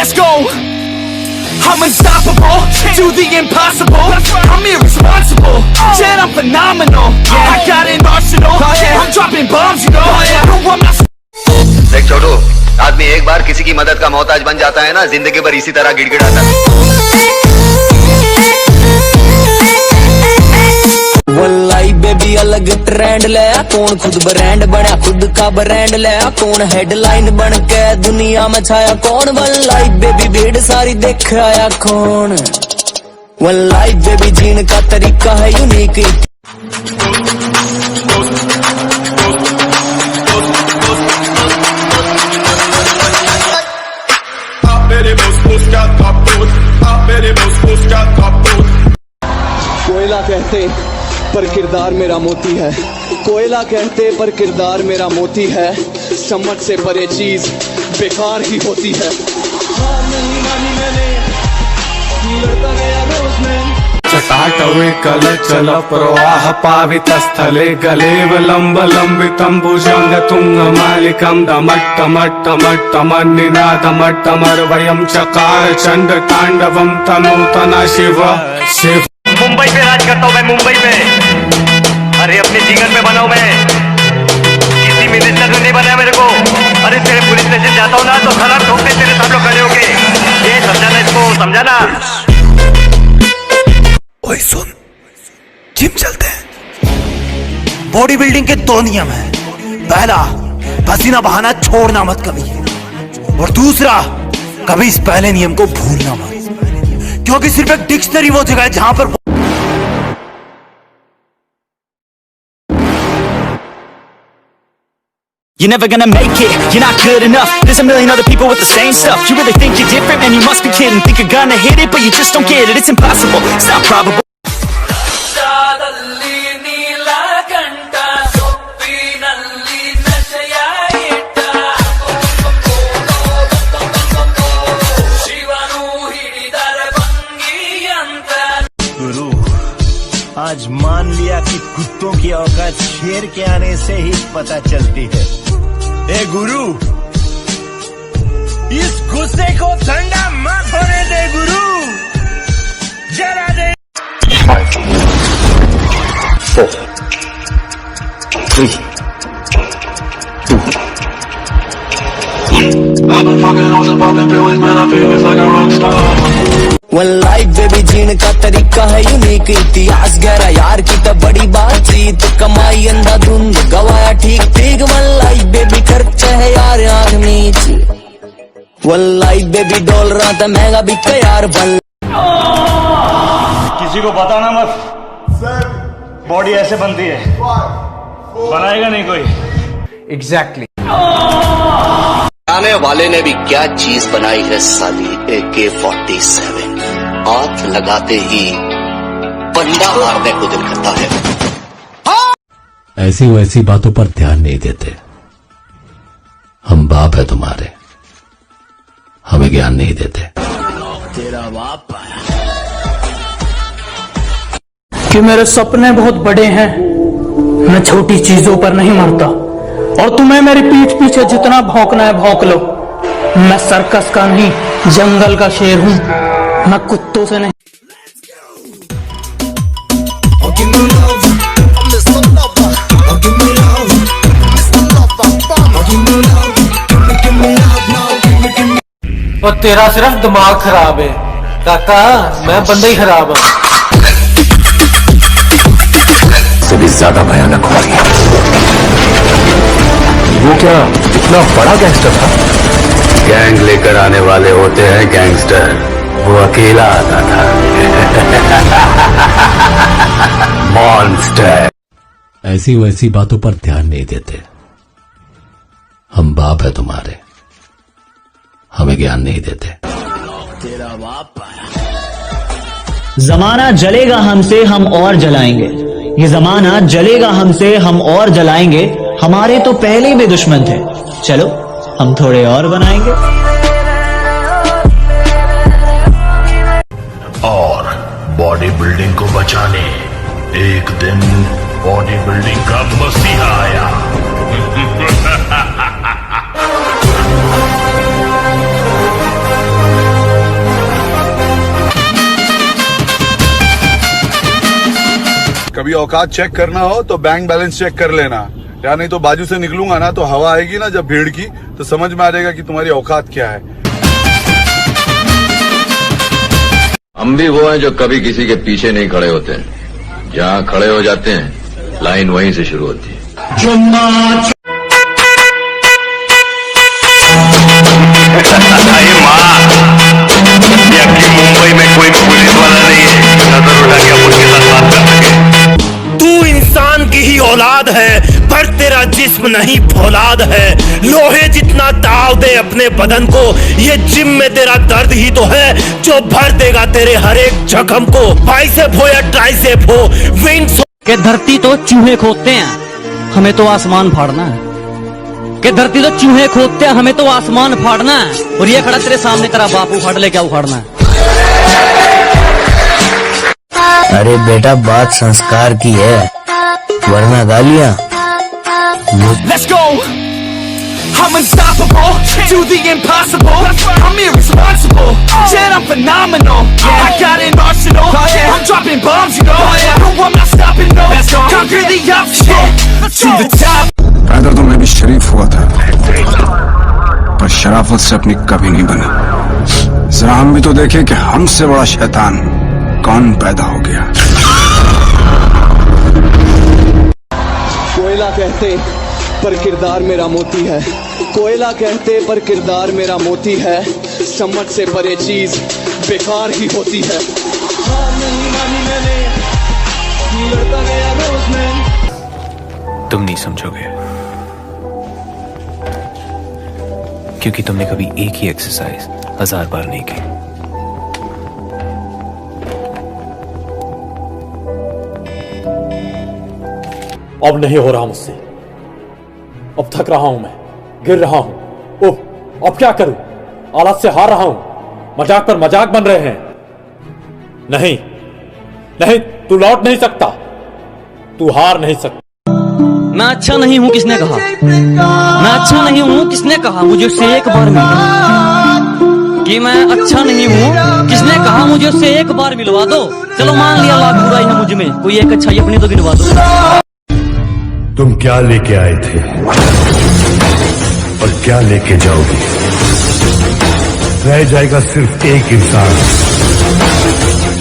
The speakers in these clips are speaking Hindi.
let's go. I'm unstoppable, do the impossible. I'm irresponsible, yet I'm phenomenal. I got an arsenal, I'm dropping bombs, you know. No, I'm not. देख छोटू, आदमी एक बार किसी की मदद का मोहताज बन जाता है ना, जिंदगी भर इसी तरह गिड़गिड़ाता है। वल्लाई बेबी अलग ट्रेंड ले, कौन खुद ब्रांड बना, खुद का ब्रांड ले, कौन हेडलाइन बन के दुनिया में छाया, कौन वल्लाई बेबी भीड़ सारी देख आया कौन। वल्लाई बेबी जीने का तरीका है यूनिक। कोयला कहते पर किरदार मेरा मोती है, कोयला कहते पर किरदार मेरा मोती है, समझ से परे चीज बेकार ही होती है। हार नहीं मानी मैंने, लड़ता गया रोज मैं। चटाटवे कल चल प्रवाह पावित स्थले गलेवलंब लंबितं भुजंग तुंग मालिकं दमट्टमट्टमट्टमन्निनादमट्टमर्वयं चकार चंड तांडवं तनूतना शिव शिव। मुंबई पे राज करता हूँ मैं, मुंबई पे। अरे अपने जीवन में बना हूँ मैं, किसी मिनिस्टर ने नहीं बनाया मेरे को। अरे तेरे पुलिस स्टेशन जाता हूँ ना तो खराब ठोकते तेरे सब लोग खड़े होके। ये समझाना इसको, समझाना। ओए सुन, जिम चलते हैं। बॉडी बिल्डिंग के 2 नियम हैं। पहला, पसीना बहाना छोड़ना मत कभी, और दूसरा, कभी इस पहले नियम को भूलना मत, क्योंकि सिर्फ एक डिक्शनरी वो जगह है जहां पर You're never gonna make it, you're not good enough. There's a million other people with the same stuff. You really think you're different? Man, you must be kidding. Think you're gonna hit it, but you just don't get it. It's impossible, it's not probable. गुरु, आज मान लिया कि कुत्तों की औकात शेर के आने से ही पता चलती है। ए गुरु, इस गुस्से को ठंडा मत होने दे गुरु, जरा दे। 5, 4, 3, 2, 1। वल्लाई बेबी जीने का तरीका है यूनिक। इतिहास गहरा यार की तो बड़ी बातचीत, कमाई अंधाधुंध गवाया ठीक ठीक। वल्लाई बेबी खर्चा है यार आंख नीच। वल्लाई बेबी डॉलर था महंगा बिका यार। किसी को बताना मत, बॉडी ऐसे बनती है, बनाएगा नहीं कोई। एग्जैक्टली। आने वाले ने भी क्या चीज बनाई है साली, AK-47। हाथ लगाते ही बंदा मारने को दिल करता है। ऐसी वैसी बातों पर ध्यान नहीं देते। हम बाप है तुम्हारे, हमें ज्ञान नहीं देते। तेरा बाप आया कि मेरे सपने बहुत बड़े हैं, मैं छोटी चीजों पर नहीं मरता। और तुम्हें मेरी पीठ पीछे जितना भौंकना है भौंक लो। मैं सर्कस का नहीं, जंगल का शेर हूँ, मैं कुत्तों से नहीं। और तेरा सिर्फ दिमाग खराब है काका, मैं बंदा ही खराब हूँ। से भी ज्यादा भयानक हो गया। वो क्या इतना बड़ा गैंगस्टर था? गैंग लेकर आने वाले होते हैं गैंगस्टर, वो अकेला आता था। मॉन्स्टर। ऐसी वैसी बातों पर ध्यान नहीं देते। हम बाप है तुम्हारे, हमें ज्ञान नहीं देते। तेरा बाप आया। जमाना जलेगा हमसे, हम और जलाएंगे। ये जमाना जलेगा हमसे, हम और जलाएंगे। हमारे तो पहले भी दुश्मन थे, चलो हम थोड़े और बनाएंगे। और बॉडी बिल्डिंग को बचाने एक दिन बॉडी बिल्डिंग का मसीहा आया। कभी औकात चेक करना हो तो बैंक बैलेंस चेक कर लेना, या नहीं तो बाजू से निकलूंगा ना तो हवा आएगी ना जब भीड़ की, तो समझ में आ जाएगा कि तुम्हारी औकात क्या है। हम भी वो हैं जो कभी किसी के पीछे नहीं खड़े होते हैं, जहाँ खड़े हो जाते हैं लाइन वहीं से शुरू होती है। मुंबई में कोई पुलिस वाला नहीं है नजर उठा के मुझके साथ बात कर सके। तू इंसान की ही औलाद है पर तेरा जिस्म नहीं फौलाद है। लोहे जितना ताव दे अपने बदन को, ये जिम में तेरा दर्द ही तो है जो भर देगा तेरे हर एक जख्म को। बाइसेप हो या ट्राइसेप हो, विंग्स हो। के धरती तो चूहे खोदते हैं, हमें तो आसमान फाड़ना है। कि धरती तो चूहे खोदते हैं, हमें तो आसमान फाड़ना है। और ये खड़ा तेरे सामने तेरा बाप उखाड़ ले, क्या उखाड़ना है? अरे बेटा बात संस्कार की है, वरना गालियां। Let's go! I'm unstoppable, do the impossible. I'm irresponsible, yet I'm phenomenal. I got an arsenal, I'm dropping bombs, you know. No, I'm not stopping, no. Conquer the obstacle, to the top. पैदा तो मैं भी शरीफ हुआ था, पर शराफत से अपनी कभी नहीं बना। जरा हम भी तो देखें कि हमसे बड़ा शैतान कौन पैदा हो गया। कोयला कहते पर किरदार मेरा मोती है, कोयला कहते पर किरदार मेरा मोती है। समझ से परे चीज बेकार ही होती है। हार नहीं मानी मैंने, लड़ता गया रोज मैं। तुम नहीं समझोगे, क्योंकि तुमने कभी एक ही एक्सरसाइज 1000 बार नहीं की। अब नहीं हो रहा मुझसे, अब थक रहा हूं मैं, गिर रहा हूं। अब क्या करूं? हालात से हार रहा हूं, मजाक पर मजाक बन रहे हैं। नहीं नहीं, तू लौट नहीं सकता, तू हार नहीं सकता। मैं अच्छा नहीं हूं किसने कहा? मैं अच्छा नहीं हूं किसने कहा? मुझे उससे एक बार मिलवा कि मैं अच्छा नहीं हूं किसने कहा? मुझे उससे एक बार मिलवा दो। चलो मान लिया लाख बुराई है मुझ में, कोई एक अच्छाई अपनी तो गिनवा दो। तुम क्या लेके आए थे और क्या लेके जाओगे? रह जाएगा सिर्फ एक इंसान,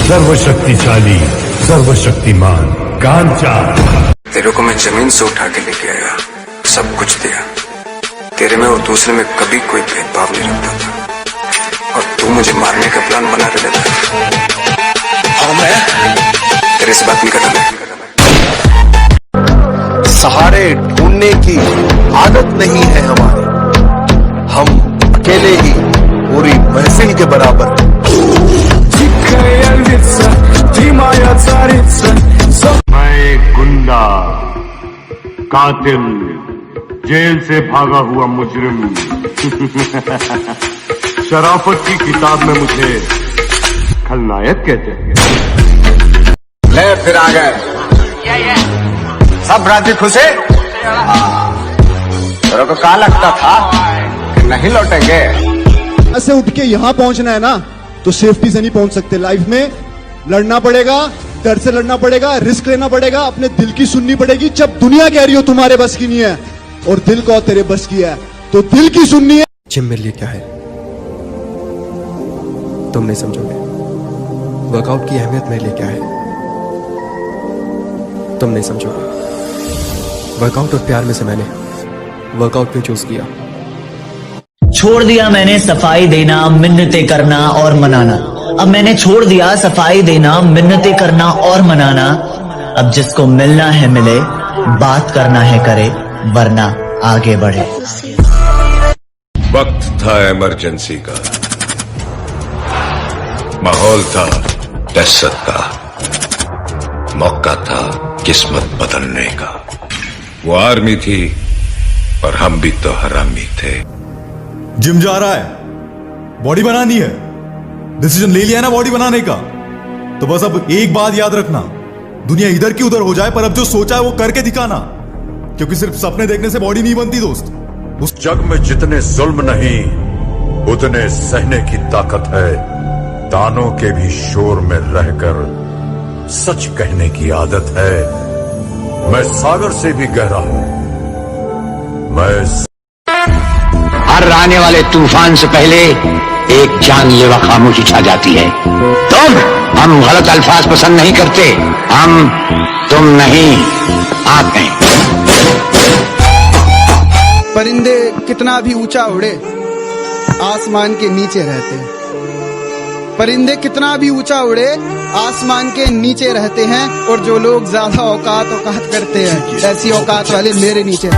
सर्वशक्तिशाली, सर्वशक्तिमान, कांचा। तेरे को मैं जमीन से उठा के लेके आया, सब कुछ दिया। तेरे में और दूसरे में कभी कोई भेदभाव नहीं रखता था, और तू मुझे मारने का प्लान बना के देता था। और मैं तेरे से बात नहीं करता। सहारे ढूंढने की आदत नहीं है हमारी, हम अकेले ही पूरी महफिल के बराबर। मैं एक गुंडा, कातिल, जेल से भागा हुआ मुजरिम। शराफत की किताब में मुझे खलनायक कहते हैं। ले फिर आ गए सब राजी खुशे। तेरे को क्या लगता था कि नहीं लौटेंगे? ऐसे उठ के यहाँ पहुंचना है ना, तो सेफ्टी से नहीं पहुंच सकते। लाइफ में लड़ना पड़ेगा, डर से लड़ना पड़ेगा, रिस्क लेना पड़ेगा, अपने दिल की सुननी पड़ेगी। जब दुनिया कह रही हो तुम्हारे बस की नहीं है और दिल को तेरे बस की है, तो दिल की सुननी है। जिम मेरे लिए क्या है तुम नहीं समझोगे। वर्कआउट की अहमियत मेरे लिए क्या है तुम नहीं समझोगे। वर्कआउट और प्यार में से मैंने वर्कआउट पे चूज किया। छोड़ दिया मैंने सफाई देना, मिन्नतें करना और मनाना। अब मैंने छोड़ दिया सफाई देना, मिन्नतें करना और मनाना। अब जिसको मिलना है मिले, बात करना है करे, वरना आगे बढ़े। वक्त था इमरजेंसी का, माहौल था दहशत का, मौका था किस्मत बदलने का। वो आर्मी थी और हम भी तो हरामी थे। जिम जा रहा है, बॉडी बनानी है, डिसीजन ले लिया ना बॉडी बनाने का, तो बस अब एक बात याद रखना, दुनिया इधर की उधर हो जाए पर अब जो सोचा है वो करके दिखाना, क्योंकि सिर्फ सपने देखने से बॉडी नहीं बनती दोस्त। उस जग में जितने जुल्म नहीं उतने सहने की ताकत है। तानों के भी शोर में रहकर सच कहने की आदत है। मैं सागर से भी गहरा हूं। मैं हर आने वाले तूफान से पहले एक जानलेवा खामोशी छा जाती है। हम गलत अल्फाज पसंद नहीं करते। हम तुम नहीं, आप नहीं। परिंदे कितना भी ऊंचा उड़े आसमान के नीचे रहते हैं। परिंदे कितना भी ऊंचा उड़े आसमान के नीचे रहते हैं। और जो लोग ज्यादा औकात करते हैं, ऐसी औकात वाले मेरे नीचे।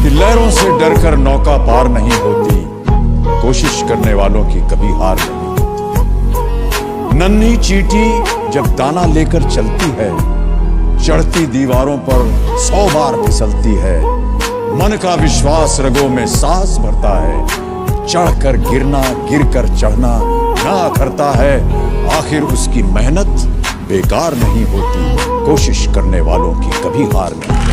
लहरों से डरकर नौका पार नहीं होती, कोशिश करने वालों की कभी हार नहीं। नन्ही चींटी जब दाना लेकर चलती है, चढ़ती दीवारों पर 100 बार फिसलती है। मन का विश्वास रगों में सांस भरता है, चढ़कर गिरना गिरकर चढ़ना ना करता है। आखिर उसकी मेहनत बेकार नहीं होती, कोशिश करने वालों की कभी हार नहीं।